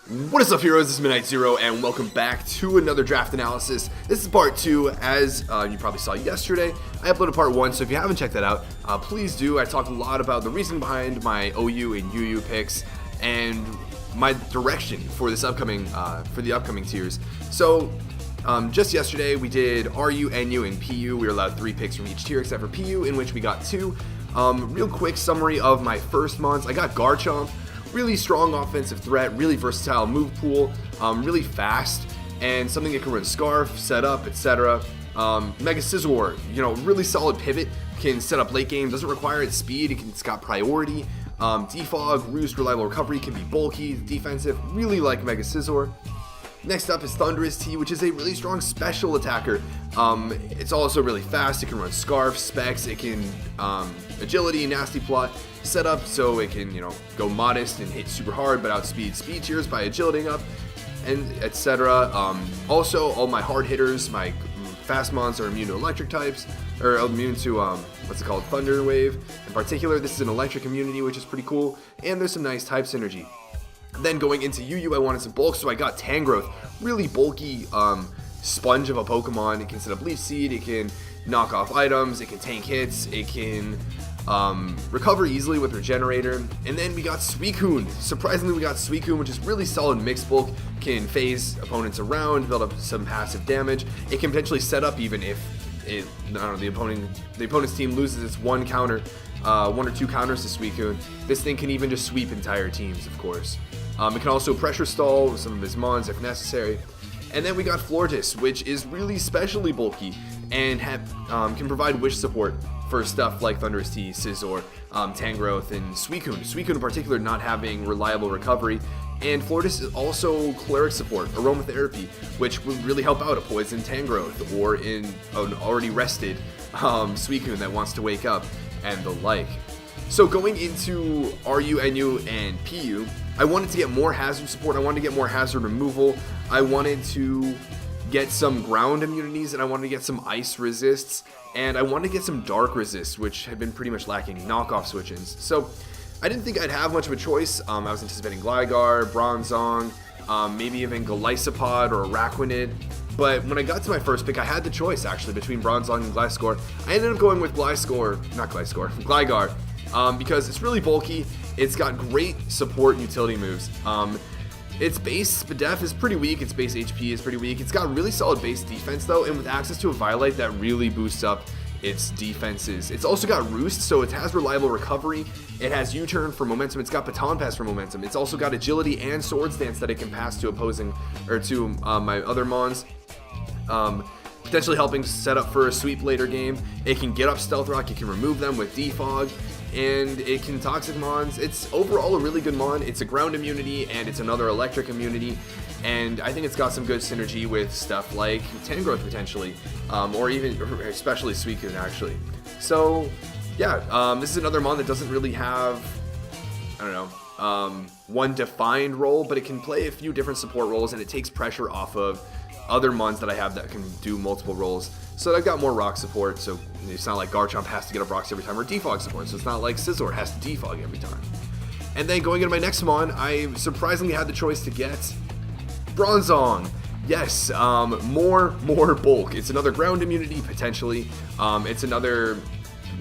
What is up, heroes? This is Midnight Zero, and welcome back to another draft analysis. This is part 2, as you probably saw yesterday. I uploaded part 1, so if you haven't checked that out, please do. I talked a lot about the reason behind my OU and UU picks and my direction for this upcoming, for the upcoming tiers. So, just yesterday we did RU, NU, and PU. We were allowed 3 picks from each tier except for PU, in which we got 2. Real quick summary of my first mons. I got GARCHOMP. Really strong offensive threat, really versatile move pool, really fast, and something that can run Scarf, set up, etc. Mega Scizor, really solid pivot, can set up late game, doesn't require its speed, it's got priority. Defog, Roost, reliable recovery, can be bulky, defensive, really like Mega Scizor. Next up is Thunderous T, which is a really strong special attacker. It's also really fast, it can run Scarf, Specs, it can agility, Nasty Plot, set up so it can, go modest and hit super hard, but outspeed speed tiers by agilitying up, and etc. Also, all my hard hitters, my fast mons are immune to electric types, or immune to, Thunder Wave. In particular, this is an electric immunity, which is pretty cool, and there's some nice type synergy. Then going into UU, I wanted some bulk, so I got Tangrowth, really bulky sponge of a Pokemon. It can set up Leaf Seed, it can knock off items, it can tank hits, it can recover easily with Regenerator. And then we got SUICUNE. Surprisingly, we got SUICUNE, which is really solid mixed bulk, can phase opponents around, build up some passive damage. It can potentially set up even if the opponent's team loses its one or two counters to SUICUNE. This thing can even just sweep entire teams, of course. It can also pressure stall some of his mons if necessary. And then we got Florges, which is really specially bulky and can provide wish support for stuff like Thunderous T, Scizor, Tangrowth, and SUICUNE. SUICUNE in particular not having reliable recovery. And Florges is also cleric support, aromatherapy, which would really help out a poison Tangrowth or in an already rested SUICUNE that wants to wake up and the like. So going into RU, NU, and PU, I wanted to get more hazard support, I wanted to get more hazard removal, I wanted to get some ground immunities, and I wanted to get some ice resists, and I wanted to get some dark resists, which have been pretty much lacking, knockoff switch-ins. So I didn't think I'd have much of a choice. I was anticipating Gligar, Bronzong, maybe even Golisopod or Araquanid. But when I got to my first pick, I had the choice actually between Bronzong and Gliscor. I ended up going with Gligar, because it's really bulky. It's got great support utility moves. Its base def is pretty weak, its base HP is pretty weak. It's got really solid base defense though, and with access to a Violite that really boosts up its defenses. It's also got Roost, so it has reliable recovery. It has U-turn for momentum. It's got Baton Pass for momentum. It's also got agility and Sword Stance that it can pass to opposing, or to my other mons. Potentially helping set up for a sweep later game. It can get up Stealth Rock, it can remove them with Defog, and it can Toxic Mons. It's overall a really good mon. It's a ground immunity, and it's another electric immunity, and I think it's got some good synergy with stuff like Tangrowth potentially, or even, especially SUICUNE actually. So, yeah, this is another mon that doesn't really have, one defined role, but it can play a few different support roles, and it takes pressure off of other mons that I have that can do multiple roles. So I've got more rock support, so it's not like Garchomp has to get up rocks every time, or defog support, so it's not like Scizor has to defog every time. And then going into my next mon, I surprisingly had the choice to get Bronzong. Yes, more bulk. It's another ground immunity potentially. It's another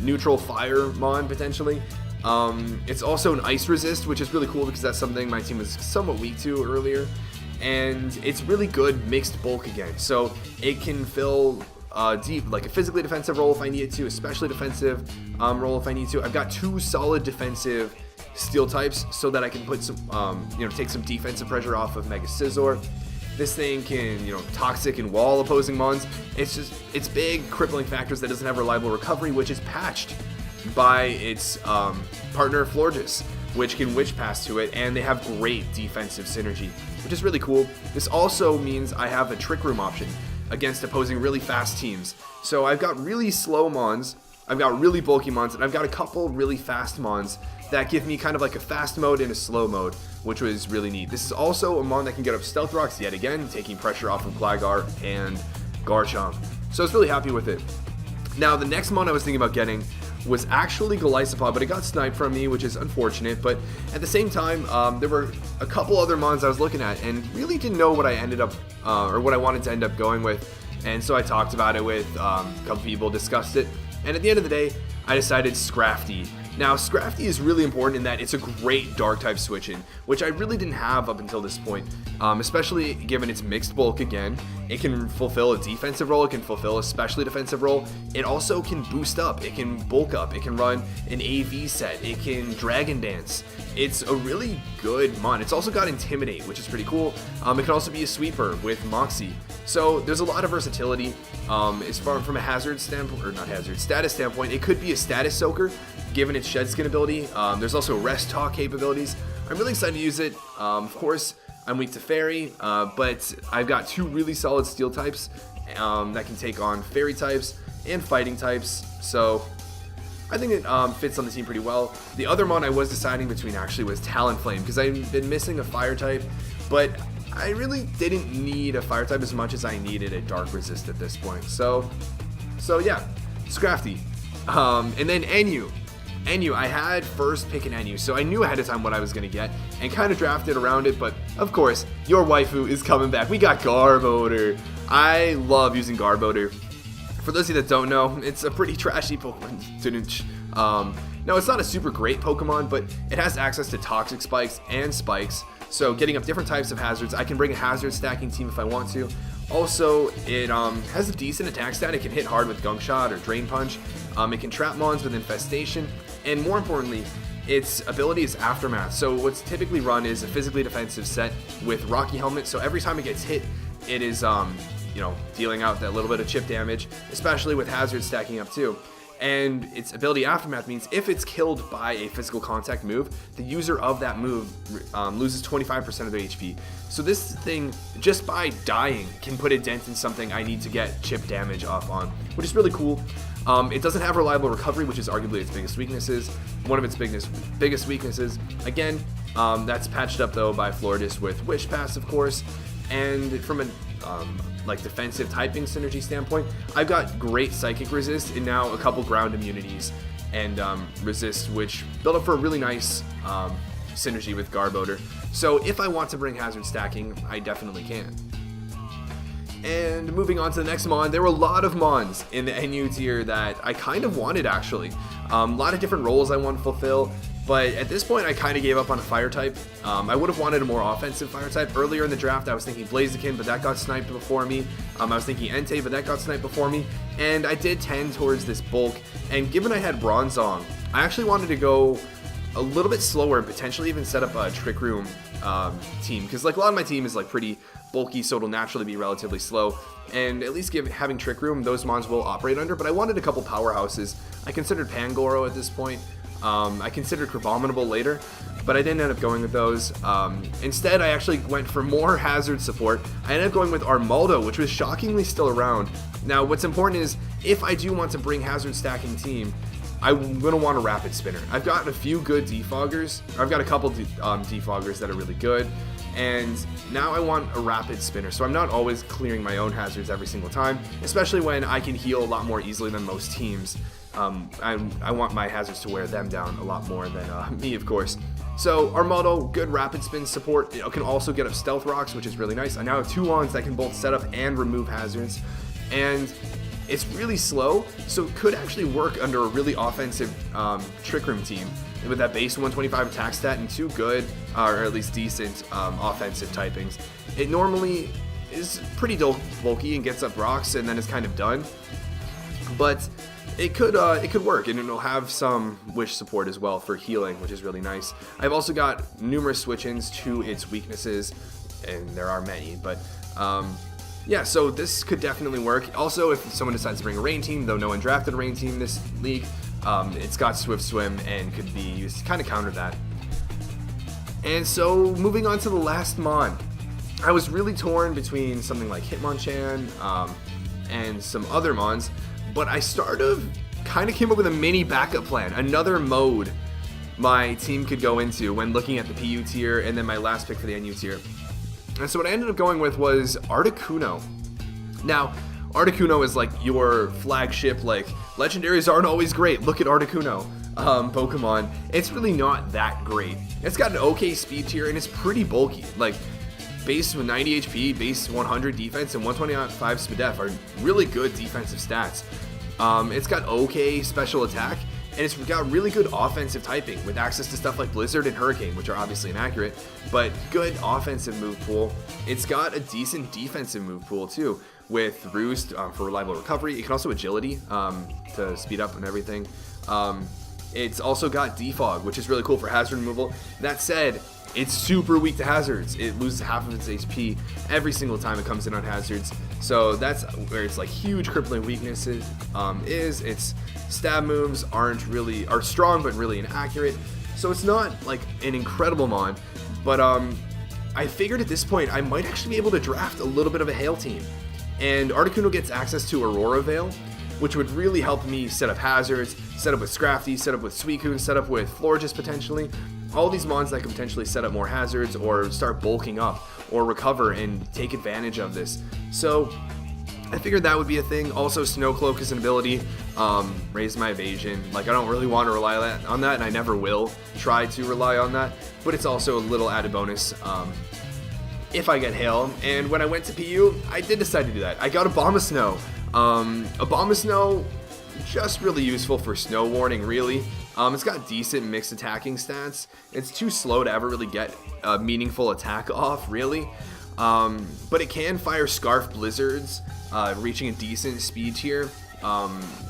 neutral fire mon potentially. It's also an ice resist, which is really cool because that's something my team was somewhat weak to earlier. And it's really good mixed bulk again, so it can fill deep, like a physically defensive role if I need it to, especially defensive role if I need to. I've got 2 solid defensive steel types so that I can put some, take some defensive pressure off of Mega Scizor. This thing can, toxic and wall opposing mons. It's big, crippling factors that doesn't have reliable recovery, which is patched by its partner Florges, which can Witch Pass to it, and they have great defensive synergy, which is really cool. This also means I have a Trick Room option against opposing really fast teams. So I've got really slow mons, I've got really bulky mons, and I've got a couple really fast mons that give me kind of like a fast mode and a slow mode, which was really neat. This is also a mon that can get up Stealth Rocks yet again, taking pressure off of Gligar and Garchomp. So I was really happy with it. Now, the next mon I was thinking about getting was actually Golisopod, but it got sniped from me, which is unfortunate. But at the same time, there were a couple other mons I was looking at and really didn't know what I ended up, or what I wanted to end up going with. And so I talked about it with a couple people, discussed it, and at the end of the day, I decided SCRAFTY. Now, SCRAFTY is really important in that it's a great dark type switch in, which I really didn't have up until this point, especially given its mixed bulk again. It can fulfill a defensive role, it can fulfill a specially defensive role. It also can boost up, it can bulk up, it can run an AV set, it can Dragon Dance. It's a really good mon. It's also got Intimidate, which is pretty cool. It can also be a sweeper with Moxie. So there's a lot of versatility. As far from a hazard standpoint, or not hazard, status standpoint, it could be a status soaker, given its shed skin ability. There's also rest talk capabilities. I'm really excited to use it. Of course, I'm weak to fairy, but I've got 2 really solid steel types that can take on fairy types and fighting types. So I think it fits on the team pretty well. The other mon I was deciding between actually was Talonflame, because I've been missing a fire type, but I really didn't need a fire type as much as I needed a dark resist at this point. So yeah, SCRAFTY. And then NU, I had first pick an NU, so I knew ahead of time what I was going to get and kind of drafted around it, but of course, your waifu is coming back. We got Garbodor. I love using Garbodor. For those of you that don't know, it's a pretty trashy Pokemon. No, it's not a super great Pokemon, but it has access to Toxic Spikes and Spikes, so getting up different types of hazards. I can bring a hazard stacking team if I want to. Also, it has a decent attack stat. It can hit hard with Gunk Shot or Drain Punch. It can trap mons with Infestation, and more importantly, its ability is Aftermath. So what's typically run is a physically defensive set with Rocky Helmet, so every time it gets hit, it is dealing out that little bit of chip damage, especially with hazard stacking up too. And its ability Aftermath means if it's killed by a physical contact move, the user of that move loses 25% of their HP. So this thing, just by dying, can put a dent in something I need to get chip damage off on, which is really cool. It doesn't have reliable recovery, which is arguably its biggest weaknesses. One of its biggest weaknesses. Again, that's patched up though by Floridas with Wish Pass, of course. And from a defensive typing synergy standpoint, I've got great Psychic Resist and now a couple ground immunities and resist, which build up for a really nice synergy with Garbodor. So if I want to bring hazard stacking, I definitely can. And moving on to the next mon, there were a lot of mons in the NU tier that I kind of wanted actually. A lot of different roles I want to fulfill. But at this point, I kind of gave up on a fire type. I would have wanted a more offensive fire type. Earlier in the draft, I was thinking Blaziken, but that got sniped before me. I was thinking Entei, but that got sniped before me. And I did tend towards this bulk. And given I had Bronzong, I actually wanted to go a little bit slower and potentially even set up a Trick Room team. Because like a lot of my team is like pretty bulky, so it'll naturally be relatively slow. And at least having Trick Room, those mons will operate under. But I wanted a couple powerhouses. I considered Pangoro at this point. I considered Crabominable later, but I didn't end up going with those. Instead, I actually went for more hazard support. I ended up going with Armaldo, which was shockingly still around. Now, what's important is, if I do want to bring hazard stacking team, I'm going to want a Rapid Spinner. I've got a few good defoggers. I've got a couple defoggers that are really good, and now I want a Rapid Spinner, so I'm not always clearing my own hazards every single time, especially when I can heal a lot more easily than most teams. I want my hazards to wear them down a lot more than me, of course. So Armaldo, good rapid spin support. It can also get up stealth rocks, which is really nice. I now have 2 wands that can both set up and remove hazards, and it's really slow, so it could actually work under a really offensive Trick Room team with that base 125 attack stat and 2 good, or at least decent, offensive typings. It normally is pretty bulky and gets up rocks and then is kind of done, but it could work, and it'll have some wish support as well for healing, which is really nice. I've also got numerous switch-ins to its weaknesses, and there are many, but yeah, so this could definitely work. Also, if someone decides to bring a rain team, though no one drafted a rain team this league, it's got Swift Swim and could be used to kind of counter that. And so, moving on to the last mon, I was really torn between something like Hitmonchan and some other mons, but I kind of came up with a mini backup plan, another mode my team could go into when looking at the PU tier, and then my last pick for the NU tier. And so what I ended up going with was Articuno. Now, Articuno is like your flagship, like, legendaries aren't always great. Look at Articuno Pokemon. It's really not that great. It's got an okay speed tier, and it's pretty bulky. Like, base with 90 HP, base 100 defense, and 125 SPDF are really good defensive stats. It's got okay special attack, and it's got really good offensive typing with access to stuff like Blizzard and Hurricane, which are obviously inaccurate, but good offensive move pool. It's got a decent defensive move pool too, with Roost for reliable recovery. It can also agility to speed up and everything. It's also got Defog, which is really cool for hazard removal. That said, it's super weak to hazards. It loses half of its HP every single time it comes in on hazards. So that's where its like huge crippling weaknesses is. Its stab moves are strong but really inaccurate. So it's not like an incredible mon, but I figured at this point I might actually be able to draft a little bit of a Hail team. And Articuno gets access to Aurora Veil, which would really help me set up hazards, set up with SCRAFTY, set up with SUICUNE, set up with Florges potentially. All these mons that can potentially set up more hazards or start bulking up or recover and take advantage of this. So I figured that would be a thing. Also, Snowcloak is an ability, raise my evasion. Like, I don't really want to rely on that, and I never will try to rely on that, but it's also a little added bonus if I get Hail. And when I went to PU, I did decide to do that. I got ABOMASNOW. ABOMASNOW, just really useful for snow warning, really. It's got decent mixed attacking stats. It's too slow to ever really get a meaningful attack off, really. But it can fire Scarf Blizzards, reaching a decent speed tier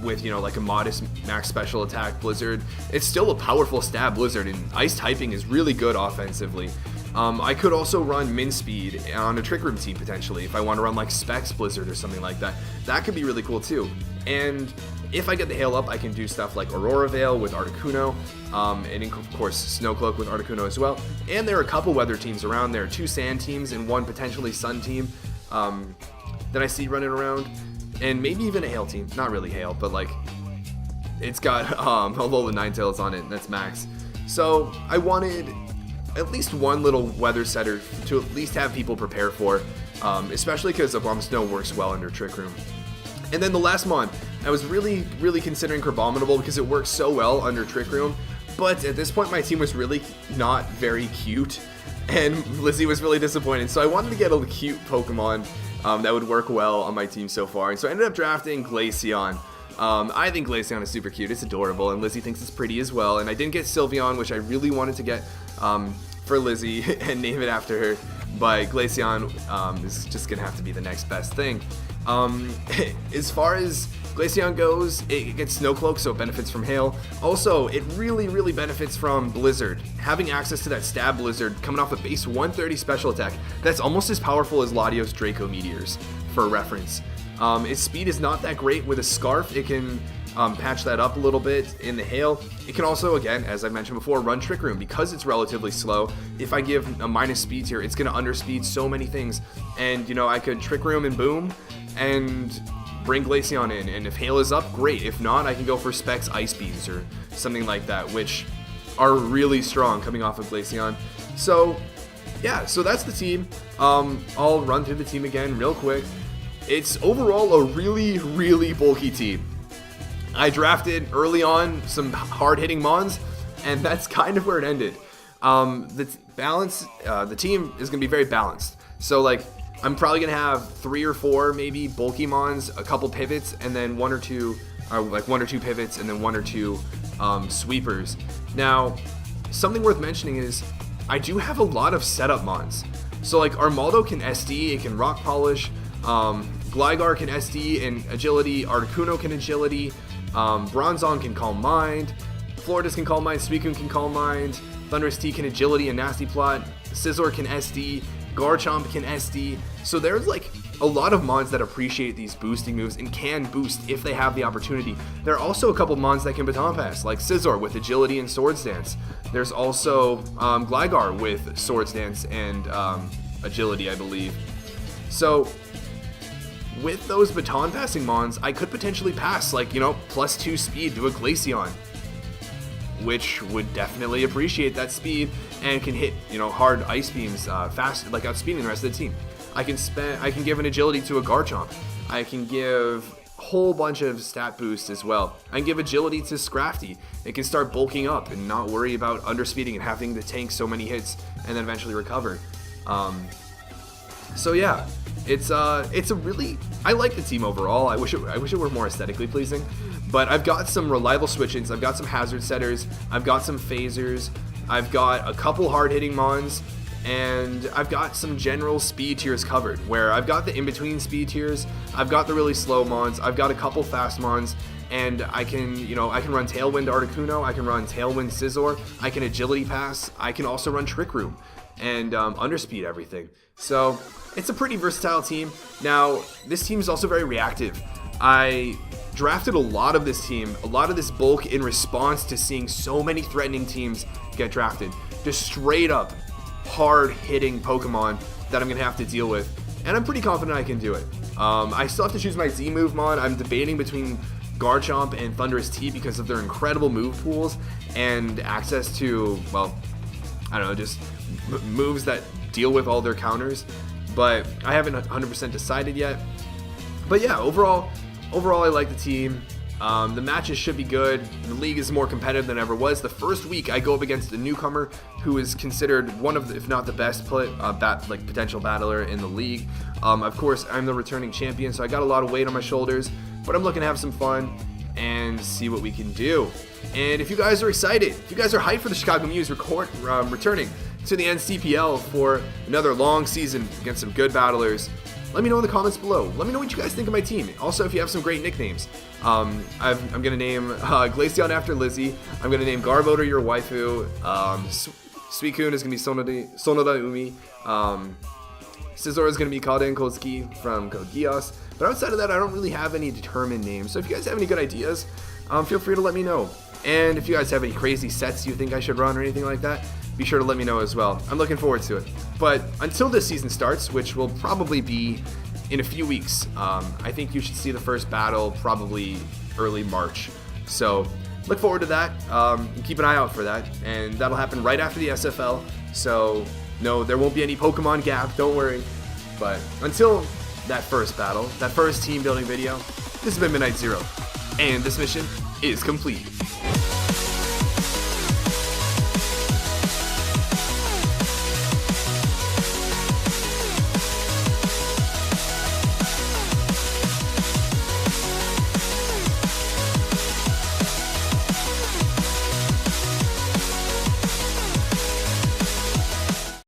with, you know, like a modest max special attack Blizzard. It's still a powerful stab Blizzard, and ice typing is really good offensively. I could also run min speed on a Trick Room team potentially if I want to run like Specs Blizzard or something like that. That could be really cool too. And if I get the Hail up, I can do stuff like Aurora Veil with Articuno, and of course Snowcloak with Articuno as well. And there are a couple weather teams around there, 2 sand teams and 1 potentially sun team that I see running around, and maybe even a Hail team. Not really Hail, but like it's got Alola Ninetales on it, and that's max. So I wanted at least one little weather setter to at least have people prepare for, especially because ABOMASNOW works well under Trick Room. And then the last mon, I was really considering Crabominable because it works so well under Trick Room, but at this point my team was really not very cute, and Lizzie was really disappointed, so I wanted to get a cute Pokemon that would work well on my team so far, and so I ended up drafting Glaceon. I think Glaceon is super cute, it's adorable, and Lizzie thinks it's pretty as well, and I didn't get Sylveon, which I really wanted to get for Lizzie and name it after her, but Glaceon is just gonna have to be the next best thing. As far as Glaceon goes, it gets Snowcloak, so it benefits from Hail. Also, it really benefits from Blizzard. Having access to that Stab Blizzard coming off a base 130 special attack, that's almost as powerful as Latios Draco Meteors, for reference. Its speed is not that great. With a Scarf, it can patch that up a little bit in the Hail. It can also, again, as I mentioned before, run Trick Room. Because it's relatively slow, if I give a minus speed here, it's going to underspeed so many things. And, you know, I could Trick Room and boom, and bring Glaceon in. And if Hail is up, great. If not, I can go for Specs Ice Beams or something like that, which are really strong coming off of Glaceon. So, yeah, so that's the team. I'll run through the team again real quick. It's overall a really bulky team. I drafted early on some hard-hitting mons, and that's kind of where it ended. The team is going to be very balanced. So, like, I'm probably going to have 3 or 4 maybe bulky mons, a couple pivots, and then 1 or 2 pivots, and then 1 or 2 sweepers. Now, something worth mentioning is I do have a lot of setup mons. So, like, Armaldo can SD, it can Rock Polish, Gligar can SD and agility, Articuno can agility, Bronzong can Calm Mind, Florges can Calm Mind, SUICUNE can Calm Mind, Thunderous T can agility and Nasty Plot, Scizor can SD, Garchomp can SD. So there's like a lot of mons that appreciate these boosting moves and can boost if they have the opportunity. There are also a couple mons that can Baton Pass, like Scizor with agility and Swords Dance. There's also Gligar with Swords Dance and agility, I believe. So with those baton passing mons, I could potentially pass, like, you know, +2 speed to a Glaceon. which would definitely appreciate that speed and can hit, you know, hard ice beams fast, like outspeeding the rest of the team. I can give an agility to a GARCHOMP. I can give a whole bunch of stat boosts as well. I can give agility to SCRAFTY. It can start bulking up and not worry about underspeeding and having to tank so many hits and then eventually recover. So yeah, it's a really, I like the team overall. I wish it were more aesthetically pleasing, but I've got some reliable switch-ins. I've got some hazard setters. I've got some phasers. I've got a couple hard-hitting mons, and I've got some general speed tiers covered, where I've got the in-between speed tiers. I've got the really slow mons. I've got a couple fast mons, and I can run Tailwind Articuno. I can run Tailwind Scizor. I can agility pass. I can also run Trick Room and underspeed everything. So it's a pretty versatile team. Now, this team is also very reactive. I drafted a lot of this team, a lot of this bulk in response to seeing so many threatening teams get drafted. Just straight up hard-hitting Pokemon that I'm going to have to deal with. And I'm pretty confident I can do it. I still have to choose my Z-move mon. I'm debating between GARCHOMP and Thundurus T because of their incredible move pools and access to, well, I don't know, just moves that deal with all their counters. But I haven't 100% decided yet. But yeah, overall I like the team. The matches should be good. The league is more competitive than ever was. The first week I go up against a newcomer who is considered one of the, if not the best potential battler in the league. Of course, I'm the returning champion, so I got a lot of weight on my shoulders, but I'm looking to have some fun and see what we can do. And if you guys are excited, if you guys are hyped for the Chicago Muse returning to the NCPL for another long season against some good battlers, let me know in the comments below. Let me know what you guys think of my team. Also, if you have some great nicknames. I'm going to name GLACEON after Lizzie. I'm going to name GARBODOR your waifu. SUICUNE is going to be Sonoda Umi. Scizor is going to be Kaden Kozuki from Code Geass. But outside of that, I don't really have any determined names. So if you guys have any good ideas, feel free to let me know. And if you guys have any crazy sets you think I should run or anything like that, be sure to let me know as well. I'm looking forward to it. But until this season starts, which will probably be in a few weeks, I think you should see the first battle probably early March. So look forward to that. Keep an eye out for that. And that'll happen right after the SFL. So no, there won't be any Pokemon gap, don't worry. But until that first battle, that first team building video, this has been Midnight Zero. And this mission is complete.